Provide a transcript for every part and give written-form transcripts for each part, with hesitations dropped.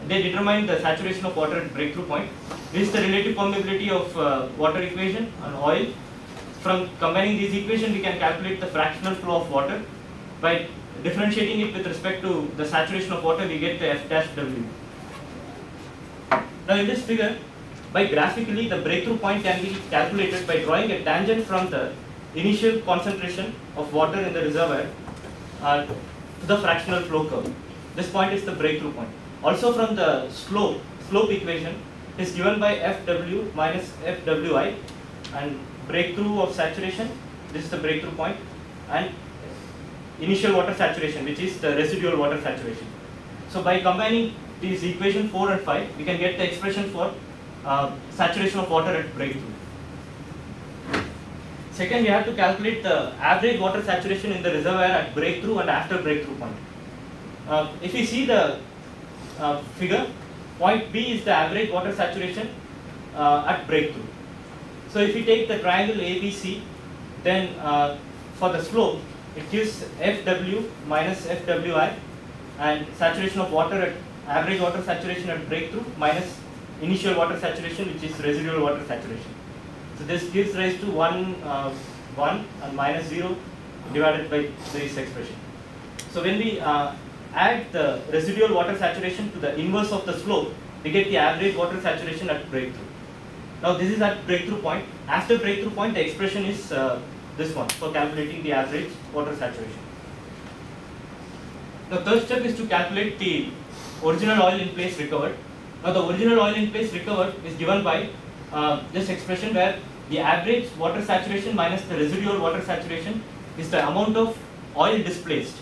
they determine the saturation of water at breakthrough point. This is the relative permeability of water equation and oil. From combining these equations, we can calculate the fractional flow of water. By differentiating it with respect to the saturation of water, we get the F dash W. Now in this figure, by graphically, the breakthrough point can be calculated by drawing a tangent from the initial concentration of water in the reservoir to the fractional flow curve. This point is the breakthrough point. Also from the slope equation is given by Fw minus Fwi, and breakthrough of saturation, this is the breakthrough point, and initial water saturation, which is the residual water saturation. So by combining these equations 4 and 5, we can get the expression for saturation of water at breakthrough. Second, we have to calculate the average water saturation in the reservoir at breakthrough and after breakthrough point. If we see the figure, point B is the average water saturation at breakthrough. So if we take the triangle ABC, then for the slope, it gives Fw minus Fwi, and saturation of water at average water saturation at breakthrough minus initial water saturation, which is residual water saturation. So this gives rise to 1 and minus 0 divided by this expression. So when we add the residual water saturation to the inverse of the slope, we get the average water saturation at breakthrough. Now this is at breakthrough point. After breakthrough point, the expression is this one for calculating the average water saturation. The third step is to calculate the original oil in place recovered. Now the original oil in place recovered is given by this expression, where the average water saturation minus the residual water saturation is the amount of oil displaced,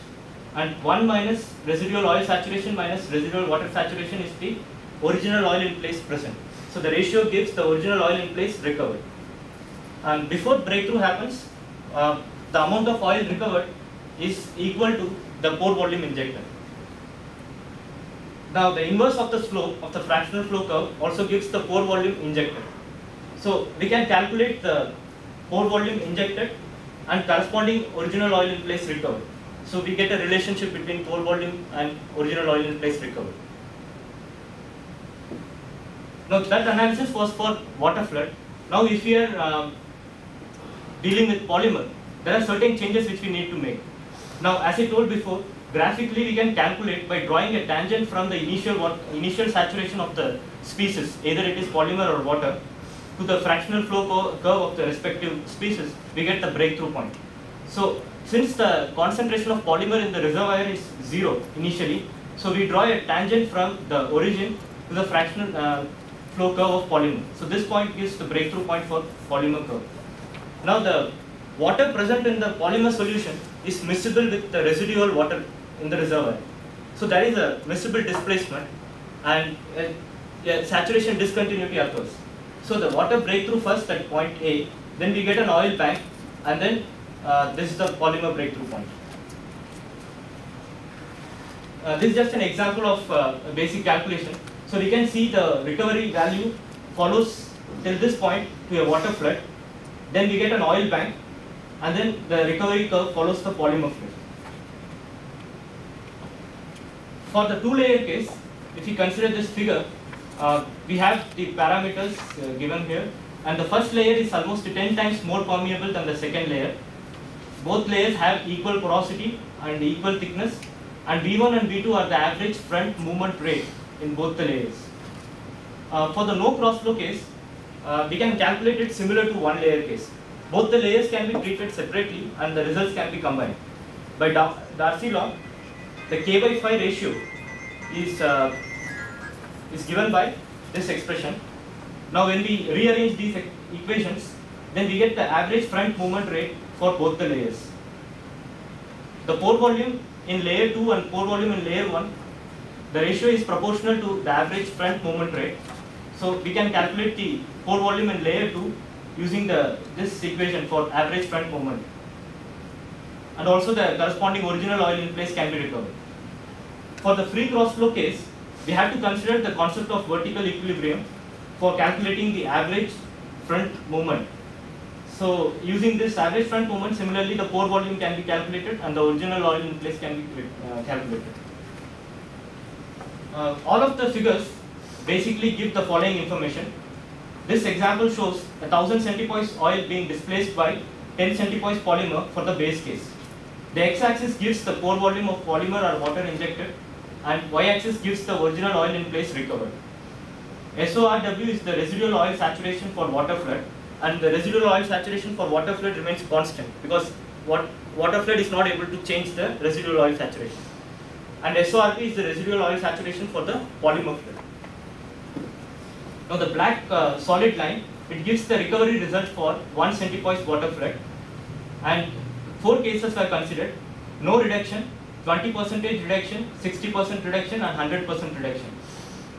and 1 minus residual oil saturation minus residual water saturation is the original oil in place present. So the ratio gives the original oil in place recovered. And before breakthrough happens, the amount of oil recovered is equal to the pore volume injected. Now the inverse of the slope of the fractional flow curve also gives the pore volume injected. So we can calculate the pore volume injected and corresponding original oil in place recovered. So we get a relationship between pore volume and original oil in place recovered. Now that analysis was for water flood. Now if we are dealing with polymer, there are certain changes which we need to make. Now as I told before, graphically we can calculate by drawing a tangent from the initial saturation of the species, either it is polymer or water, to the fractional flow curve of the respective species, we get the breakthrough point. So since the concentration of polymer in the reservoir is 0 initially, so we draw a tangent from the origin to the fractional flow curve of polymer. So this point gives the breakthrough point for polymer curve. Now the water present in the polymer solution is miscible with the residual water in the reservoir. So there is a miscible displacement, and saturation discontinuity occurs. So the water breakthrough first at point A, then we get an oil bank, and then this is the polymer breakthrough point. This is just an example of a basic calculation. So we can see the recovery value follows till this point to a water flood, then we get an oil bank, and then the recovery curve follows the polymer flood. For the two-layer case, if you consider this figure, we have the parameters given here, and the first layer is almost 10 times more permeable than the second layer. Both layers have equal porosity and equal thickness, and V1 and V2 are the average front movement rate in both the layers. For the no cross flow case, we can calculate it similar to one layer case. Both the layers can be treated separately and the results can be combined. By Darcy law, the K/phi ratio is given by this expression. Now when we rearrange these equations, then we get the average front movement rate for both the layers. The pore volume in layer 2 and pore volume in layer 1, the ratio is proportional to the average front movement rate. So we can calculate the pore volume in layer 2 using this equation for average front movement. And also the corresponding original oil in place can be recovered. For the free cross flow case, we have to consider the concept of vertical equilibrium for calculating the average front movement. So using this average front movement, similarly the pore volume can be calculated and the original oil in place can be calculated. All of the figures basically give the following information. This example shows 1000 centipoise oil being displaced by 10 centipoise polymer for the base case. The x-axis gives the pore volume of polymer or water injected, and y-axis gives the original oil in place recovered. SORW is the residual oil saturation for water flood, and the residual oil saturation for water flood remains constant because water flood is not able to change the residual oil saturation. And SORP is the residual oil saturation for the polymer flood. Now the black solid line, it gives the recovery result for 1 centipoise water flood, and 4 cases were considered: no reduction, 20% reduction, 60% reduction, and 100% reduction.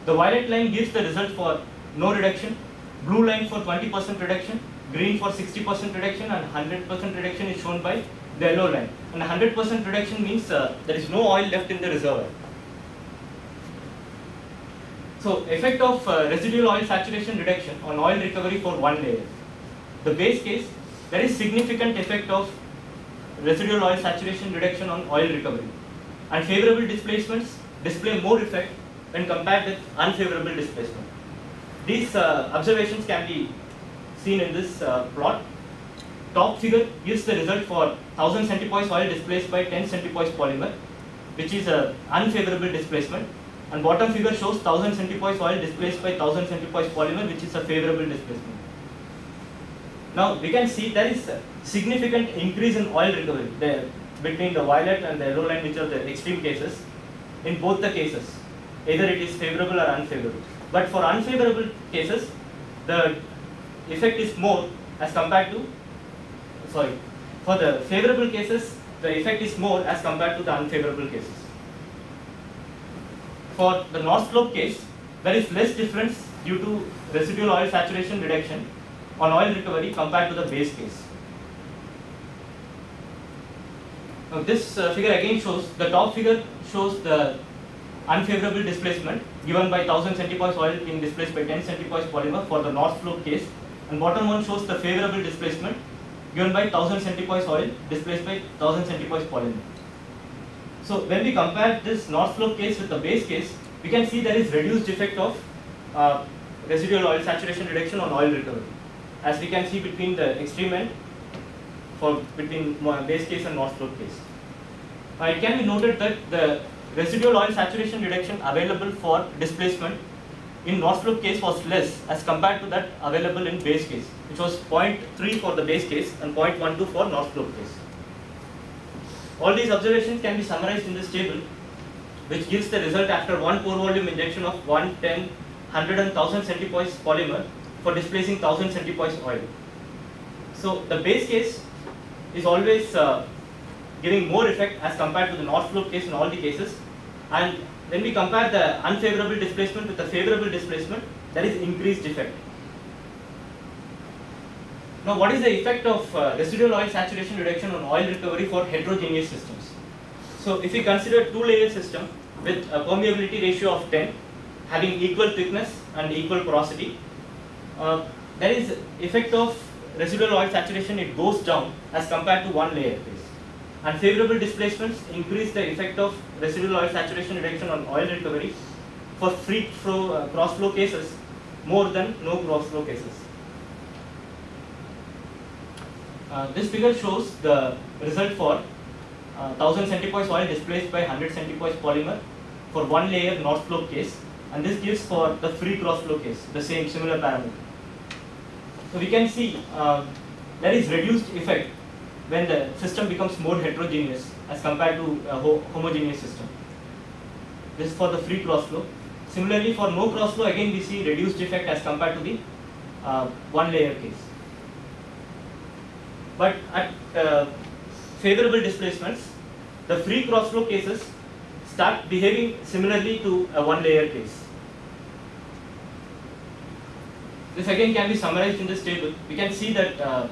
The violet line gives the result for no reduction, blue line for 20% reduction, green for 60% reduction, and 100% reduction is shown by the yellow line. And 100% reduction means there is no oil left in the reservoir. So, effect of residual oil saturation reduction on oil recovery for one layer. The base case, there is significant effect of residual oil saturation reduction on oil recovery, and favorable displacements display more effect when compared with unfavorable displacement. These observations can be seen in this plot. Top figure gives the result for 1000 centipoise oil displaced by 10 centipoise polymer, which is an unfavorable displacement, and bottom figure shows 1000 centipoise oil displaced by 1000 centipoise polymer, which is a favorable displacement. Now we can see there is a significant increase in oil recovery between the violet and the yellow line, which are the extreme cases. In both the cases, either it is favorable or unfavorable. But for unfavorable cases, the effect is more as compared to, for the favorable cases, the effect is more as compared to the unfavorable cases. For the north slope case, there is less difference due to residual oil saturation reduction on oil recovery compared to the base case. Now this figure again shows, the top figure shows the unfavorable displacement given by 1000 centipoise oil being displaced by 10 centipoise polymer for the north slope case, and bottom one shows the favorable displacement given by 1000 centipoise oil displaced by 1000 centipoise polymer. So when we compare this north slope case with the base case, we can see there is reduced effect of residual oil saturation reduction on oil recovery, as we can see between the extreme end for between base case and north slope case. It can be noted that the residual oil saturation reduction available for displacement in north slope case was less as compared to that available in base case, which was 0.3 for the base case and 0.12 for north slope case. All these observations can be summarized in this table, which gives the result after one pore volume injection of 1, 10, 100 and 1000 centipoise polymer for displacing 1000 centipoise oil. So the base case is always giving more effect as compared to the north slope case in all the cases, and when we compare the unfavorable displacement with the favorable displacement, there is increased effect. Now what is the effect of residual oil saturation reduction on oil recovery for heterogeneous systems? So if we consider two-layer system with a permeability ratio of 10, having equal thickness and equal porosity, there is effect of residual oil saturation, it goes down as compared to one layer case. And favorable displacements increase the effect of residual oil saturation reduction on oil recovery for free flow, cross flow cases more than no cross flow cases. This figure shows the result for 1000 centipoise oil displaced by 100 centipoise polymer for one layer north slope case, and this gives for the free cross flow case the same similar parameter. So we can see there is reduced effect when the system becomes more heterogeneous as compared to a homogeneous system. This is for the free cross flow. Similarly, for no cross flow, again we see reduced effect as compared to the one layer case. But at favorable displacements, the free cross flow cases start behaving similarly to a one layer case. This again can be summarized in this table. We can see that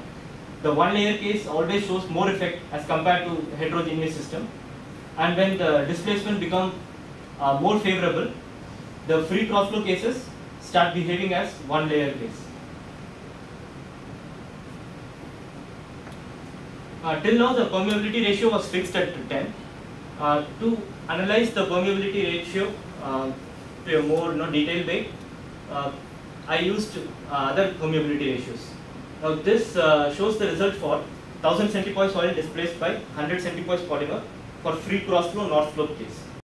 the one layer case always shows more effect as compared to heterogeneous system, and when the displacement become more favorable, the free cross flow cases start behaving as one layer case. Till now the permeability ratio was fixed at 10. To analyze the permeability ratio to a more detailed way, I used other permeability ratios. Now this shows the result for 1000 centipoise soil displaced by 100 centipoise polymer for free cross flow north slope case.